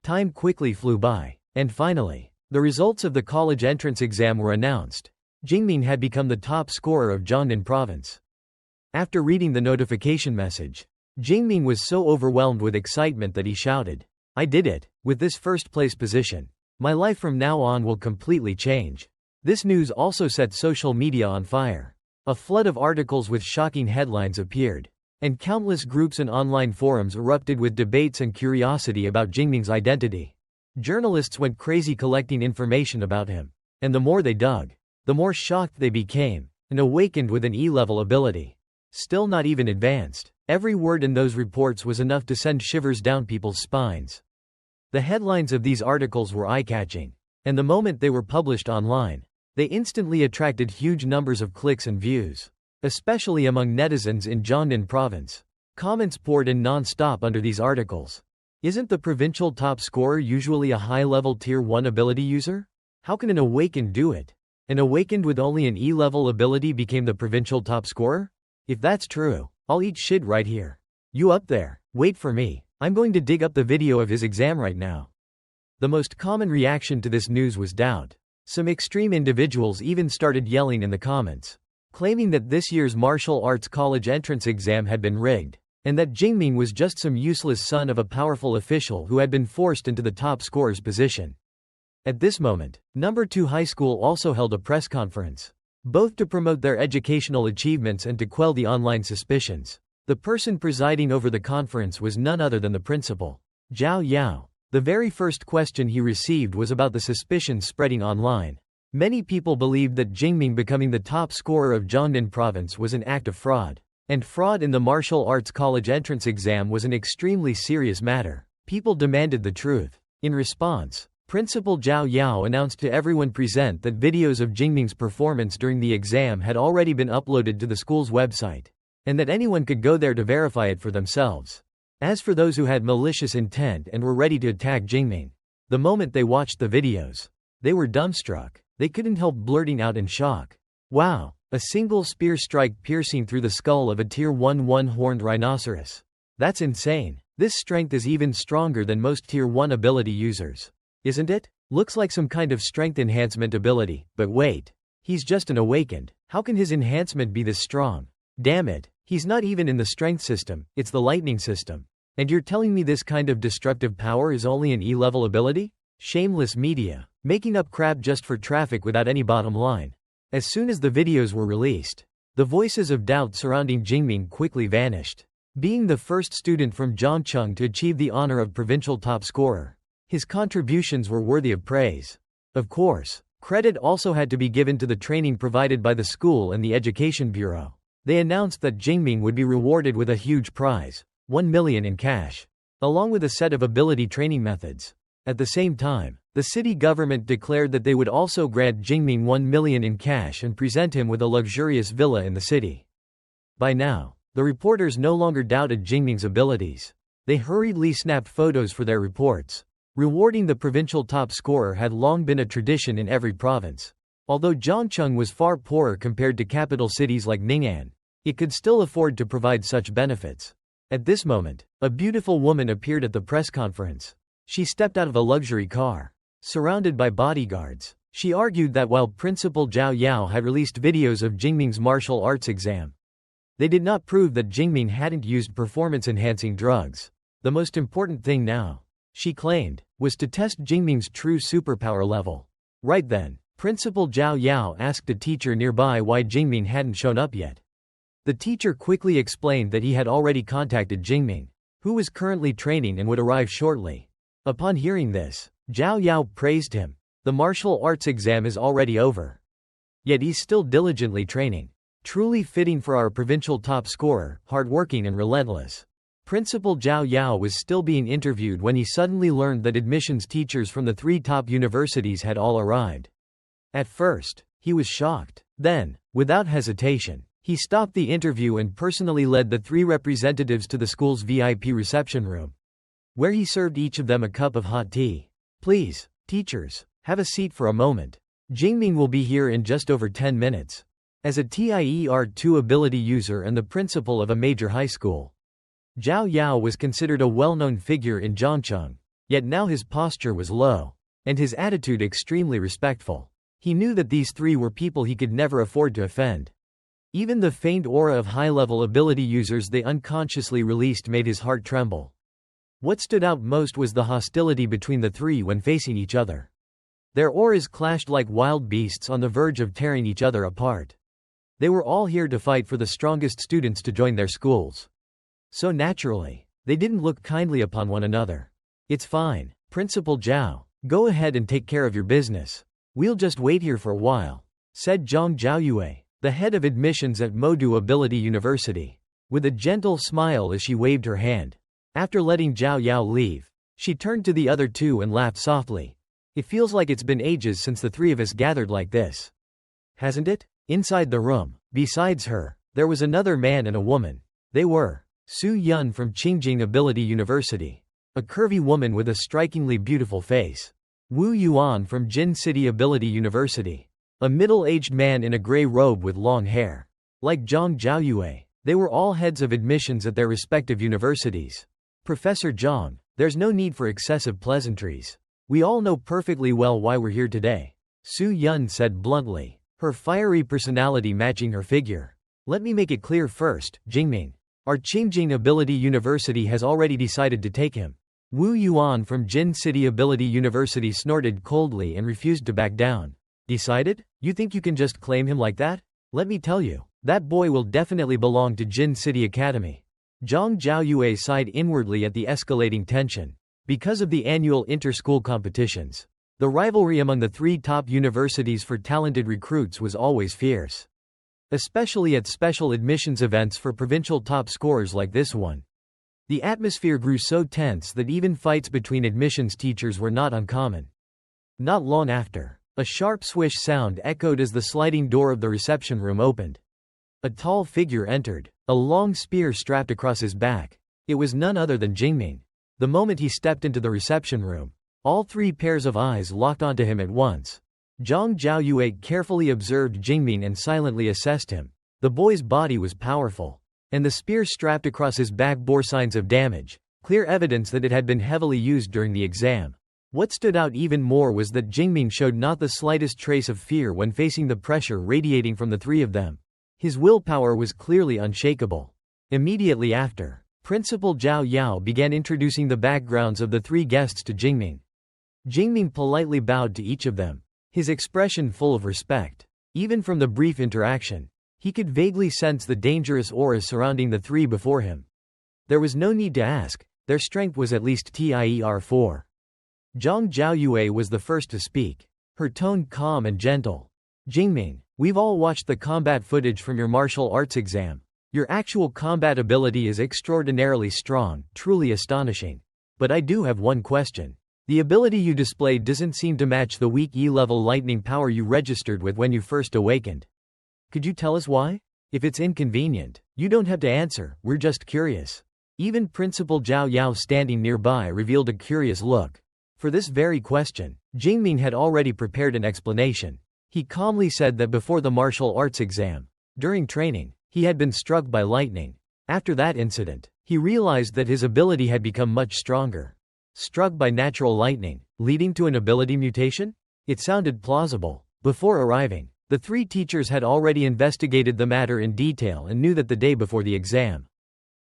Time quickly flew by, and finally, the results of the college entrance exam were announced. Jingming had become the top scorer of Jiangnan province. After reading the notification message, Jingming was so overwhelmed with excitement that he shouted, "I did it! With this first-place position, my life from now on will completely change." This news also set social media on fire. A flood of articles with shocking headlines appeared, and countless groups and online forums erupted with debates and curiosity about Jingming's identity. Journalists went crazy collecting information about him, and the more they dug, the more shocked they became, and awakened with an E-level ability. Still not even advanced. Every word in those reports was enough to send shivers down people's spines. The headlines of these articles were eye-catching, and the moment they were published online, they instantly attracted huge numbers of clicks and views, especially among netizens in Jiangnan province. Comments poured in non-stop under these articles. Isn't the provincial top scorer usually a high-level Tier 1 ability user? How can an awakened do it? An awakened with only an E-level ability became the provincial top scorer? If that's true, I'll eat shit right here. You up there, wait for me. I'm going to dig up the video of his exam right now. The most common reaction to this news was doubt. Some extreme individuals even started yelling in the comments, claiming that this year's martial arts college entrance exam had been rigged, and that Jingming was just some useless son of a powerful official who had been forced into the top scorer's position. At this moment, No. 2 High School also held a press conference, both to promote their educational achievements and to quell the online suspicions. The person presiding over the conference was none other than the principal, Zhao Yao. The very first question he received was about the suspicions spreading online. Many people believed that Jingming becoming the top scorer of Jiangnan province was an act of fraud, and fraud in the martial arts college entrance exam was an extremely serious matter. People demanded the truth. In response, Principal Zhao Yao announced to everyone present that videos of Jingming's performance during the exam had already been uploaded to the school's website, and that anyone could go there to verify it for themselves. As for those who had malicious intent and were ready to attack Jingming, the moment they watched the videos, they were dumbstruck. They couldn't help blurting out in shock, "Wow, a single spear strike piercing through the skull of a Tier 1 one-horned rhinoceros. That's insane. This strength is even stronger than most Tier 1 ability users. Isn't it? Looks like some kind of strength enhancement ability, but wait. He's just an awakened. How can his enhancement be this strong? Damn it, he's not even in the strength system, it's the lightning system. And you're telling me this kind of destructive power is only an E-level ability? Shameless media, making up crap just for traffic without any bottom line." As soon as the videos were released, the voices of doubt surrounding Jingming quickly vanished. Being the first student from Zhangcheng to achieve the honor of provincial top scorer, his contributions were worthy of praise. Of course, credit also had to be given to the training provided by the school and the Education Bureau. They announced that Jingming would be rewarded with a huge prize, 1 million in cash, along with a set of ability training methods. At the same time, the city government declared that they would also grant Jingming 1 million in cash and present him with a luxurious villa in the city. By now, the reporters no longer doubted Jingming's abilities. They hurriedly snapped photos for their reports. Rewarding the provincial top scorer had long been a tradition in every province. Although Zhangcheng was far poorer compared to capital cities like Ning'an, it could still afford to provide such benefits. At this moment, a beautiful woman appeared at the press conference. She stepped out of a luxury car, surrounded by bodyguards. She argued that while Principal Zhao Yao had released videos of Jingming's martial arts exam, they did not prove that Jingming hadn't used performance-enhancing drugs. The most important thing now, she claimed, was to test Jingming's true superpower level. Right then, Principal Zhao Yao asked a teacher nearby why Jingming hadn't shown up yet. The teacher quickly explained that he had already contacted Jingming, who was currently training and would arrive shortly. Upon hearing this, Zhao Yao praised him. The martial arts exam is already over, yet he's still diligently training. Truly fitting for our provincial top scorer, hardworking and relentless. Principal Zhao Yao was still being interviewed when he suddenly learned that admissions teachers from the 3 top universities had all arrived. At first, he was shocked. Then, without hesitation, he stopped the interview and personally led the 3 representatives to the school's VIP reception room, where he served each of them a cup of hot tea. "Please, teachers, have a seat for a moment. Jingming will be here in just over 10 minutes. As a Tier 2 ability user and the principal of a major high school, Zhao Yao was considered a well-known figure in Zhangcheng. Yet now his posture was low, and his attitude extremely respectful. He knew that these three were people he could never afford to offend. Even the faint aura of high-level ability users they unconsciously released made his heart tremble. What stood out most was the hostility between the three when facing each other. Their auras clashed like wild beasts on the verge of tearing each other apart. They were all here to fight for the strongest students to join their schools. So naturally, they didn't look kindly upon one another. "It's fine, Principal Zhao. Go ahead and take care of your business. We'll just wait here for a while," said Zhang Zhaoyue, the head of admissions at Modu Ability University, with a gentle smile as she waved her hand. After letting Zhao Yao leave, she turned to the other two and laughed softly. "It feels like it's been ages since the three of us gathered like this. Hasn't it?" Inside the room, besides her, there was another man and a woman. They were Su Yun from Qingjing Ability University, a curvy woman with a strikingly beautiful face. Wu Yuan from Jin City Ability University, a middle-aged man in a gray robe with long hair. Like Zhang Zhaoyue, they were all heads of admissions at their respective universities. "Professor Zhang, there's no need for excessive pleasantries. We all know perfectly well why we're here today," Su Yun said bluntly, her fiery personality matching her figure. "Let me make it clear first, Jingming. Our Qingjing Ability University has already decided to take him." Wu Yuan from Jin City Ability University snorted coldly and refused to back down. "Decided? You think you can just claim him like that? Let me tell you, that boy will definitely belong to Jin City Academy." Zhang Zhaoyue sighed inwardly at the escalating tension. Because of the annual inter-school competitions, the rivalry among the three top universities for talented recruits was always fierce. Especially at special admissions events for provincial top scorers like this one. The atmosphere grew so tense that even fights between admissions teachers were not uncommon. Not long after, a sharp swish sound echoed as the sliding door of the reception room opened. A tall figure entered, a long spear strapped across his back. It was none other than Jingming. The moment he stepped into the reception room, all three pairs of eyes locked onto him at once. Zhang Zhaoyue carefully observed Jingming and silently assessed him. The boy's body was powerful, and the spear strapped across his back bore signs of damage, clear evidence that it had been heavily used during the exam. What stood out even more was that Jingming showed not the slightest trace of fear when facing the pressure radiating from the three of them. His willpower was clearly unshakable. Immediately after, Principal Zhao Yao began introducing the backgrounds of the three guests to Jingming. Jingming politely bowed to each of them, his expression full of respect. Even from the brief interaction, he could vaguely sense the dangerous aura surrounding the three before him. There was no need to ask, their strength was at least tier 4. Zhang Zhaoyue was the first to speak, her tone calm and gentle. "Jingming, we've all watched the combat footage from your martial arts exam. Your actual combat ability is extraordinarily strong, truly astonishing. But I do have one question. The ability you displayed doesn't seem to match the weak E-level lightning power you registered with when you first awakened. Could you tell us why? If it's inconvenient, you don't have to answer, we're just curious." Even Principal Zhao Yao standing nearby revealed a curious look. For this very question, Jingming had already prepared an explanation. He calmly said that before the martial arts exam, during training, he had been struck by lightning. After that incident, he realized that his ability had become much stronger. Struck by natural lightning, leading to an ability mutation? It sounded plausible. Before arriving, the three teachers had already investigated the matter in detail and knew that the day before the exam,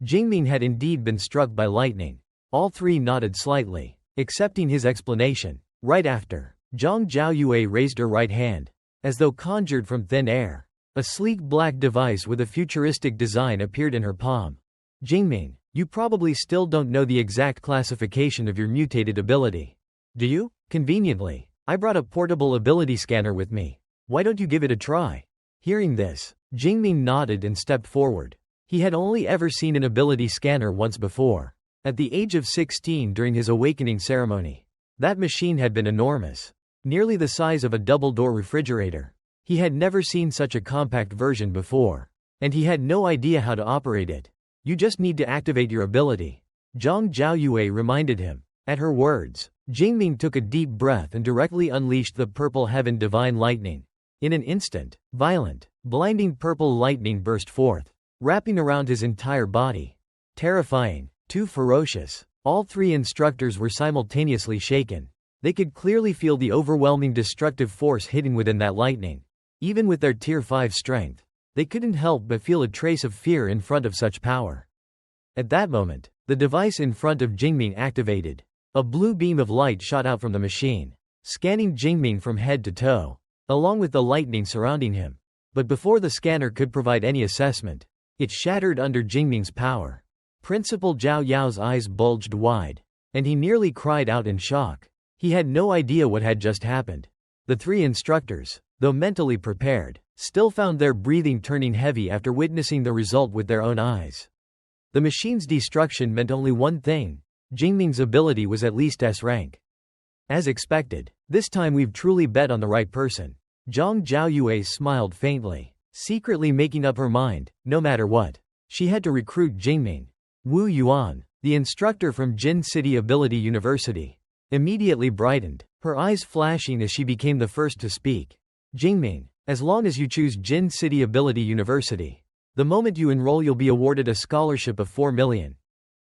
Jingming had indeed been struck by lightning. All three nodded slightly, accepting his explanation. Right after, Zhang Zhaoyue raised her right hand, as though conjured from thin air. A sleek black device with a futuristic design appeared in her palm. "Jingming, you probably still don't know the exact classification of your mutated ability. Do you? Conveniently, I brought a portable ability scanner with me. Why don't you give it a try?" Hearing this, Jingming nodded and stepped forward. He had only ever seen an ability scanner once before, at the age of 16 during his awakening ceremony. That machine had been enormous, nearly the size of a double-door refrigerator. He had never seen such a compact version before, and he had no idea how to operate it. "You just need to activate your ability," Zhang Zhaoyue reminded him. At her words, Jingming took a deep breath and directly unleashed the purple heaven divine lightning. In an instant, violent, blinding purple lightning burst forth, wrapping around his entire body. Terrifying, too ferocious. All three instructors were simultaneously shaken. They could clearly feel the overwhelming destructive force hidden within that lightning. Even with their Tier 5 strength, they couldn't help but feel a trace of fear in front of such power. At that moment, the device in front of Jingming activated. A blue beam of light shot out from the machine, scanning Jingming from head to toe, along with the lightning surrounding him. But before the scanner could provide any assessment, it shattered under Jingming's power. Principal Zhao Yao's eyes bulged wide, and he nearly cried out in shock. He had no idea what had just happened. The three instructors, though mentally prepared, still found their breathing turning heavy after witnessing the result with their own eyes. The machine's destruction meant only one thing: Jingming's ability was at least S rank. As expected, this time we've truly bet on the right person. Zhang Zhaoyue smiled faintly, secretly making up her mind, no matter what, she had to recruit Jingming. Wu Yuan, the instructor from Jin City Ability University, immediately brightened, her eyes flashing as she became the first to speak. Jingming, as long as you choose Jin City Ability University, the moment you enroll you'll be awarded a scholarship of 4 million.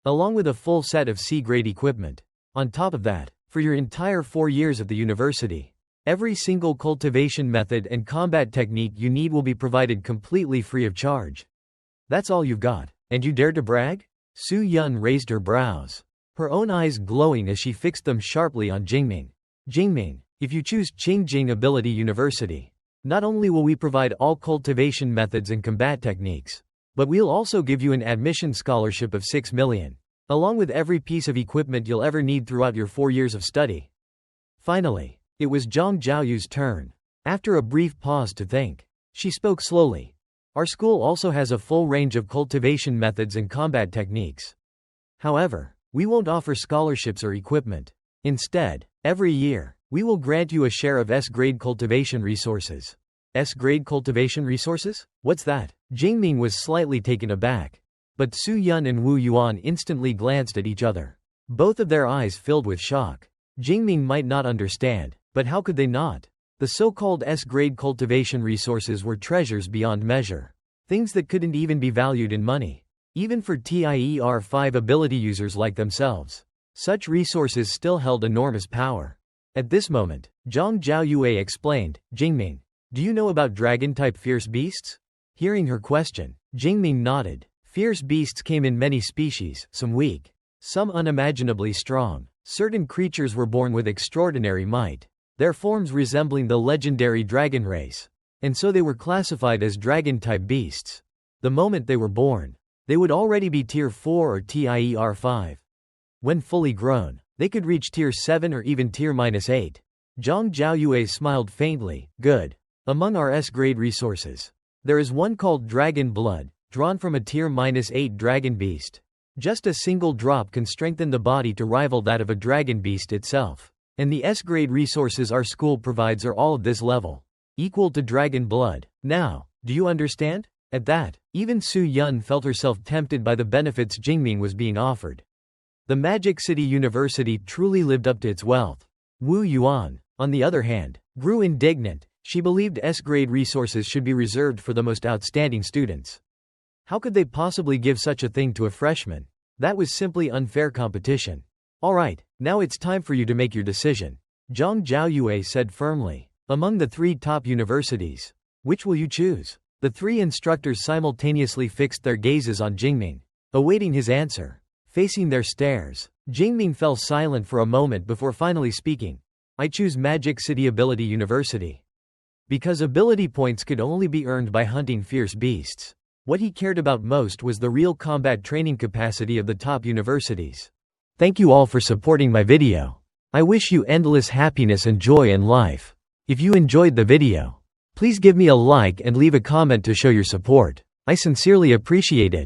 Along with a full set of C-grade equipment. On top of that, for your entire 4 years at the university, every single cultivation method and combat technique you need will be provided completely free of charge. That's all you've got, and you dare to brag? Su Yun raised her brows, her own eyes glowing as she fixed them sharply on Jingming. Jingming, if you choose Qingjing Ability University, not only will we provide all cultivation methods and combat techniques, but we'll also give you an admission scholarship of 6 million, along with every piece of equipment you'll ever need throughout your 4 years of study. Finally, it was Zhang Zhaoyu's turn. After a brief pause to think, she spoke slowly. Our school also has a full range of cultivation methods and combat techniques. However, we won't offer scholarships or equipment. Instead, every year, we will grant you a share of S-grade cultivation resources. S-grade cultivation resources? What's that? Jingming was slightly taken aback. But Su Yun and Wu Yuan instantly glanced at each other, both of their eyes filled with shock. Jingming might not understand, but how could they not? The so-called S-grade cultivation resources were treasures beyond measure. Things that couldn't even be valued in money. Even for Tier 5 ability users like themselves, such resources still held enormous power. At this moment, Zhang Zhaoyue explained, Jingming, do you know about dragon-type fierce beasts? Hearing her question, Jingming nodded. Fierce beasts came in many species, some weak, some unimaginably strong. Certain creatures were born with extraordinary might, their forms resembling the legendary dragon race, and so they were classified as dragon-type beasts. The moment they were born, they would already be Tier 4 or Tier 5. When fully grown, they could reach Tier 7 or even Tier -8. Zhang Zhaoyue smiled faintly. Good. Among our S-grade resources, there is one called Dragon Blood, drawn from a Tier -8 dragon beast. Just a single drop can strengthen the body to rival that of a dragon beast itself. And the S-grade resources our school provides are all of this level, equal to Dragon Blood. Now, do you understand? At that, even Su Yun felt herself tempted by the benefits Jingming was being offered. The Magic City University truly lived up to its wealth. Wu Yuan, on the other hand, grew indignant. She believed S-grade resources should be reserved for the most outstanding students. How could they possibly give such a thing to a freshman? That was simply unfair competition. Alright, now it's time for you to make your decision, Zhang Zhaoyue said firmly. Among the 3 top universities, which will you choose? The 3 instructors simultaneously fixed their gazes on Jingming, awaiting his answer. Facing their stares, Jingming fell silent for a moment before finally speaking. I choose Magic City Ability University. Because ability points could only be earned by hunting fierce beasts. What he cared about most was the real combat training capacity of the top universities. Thank you all for supporting my video. I wish you endless happiness and joy in life. If you enjoyed the video, please give me a like and leave a comment to show your support. I sincerely appreciate it.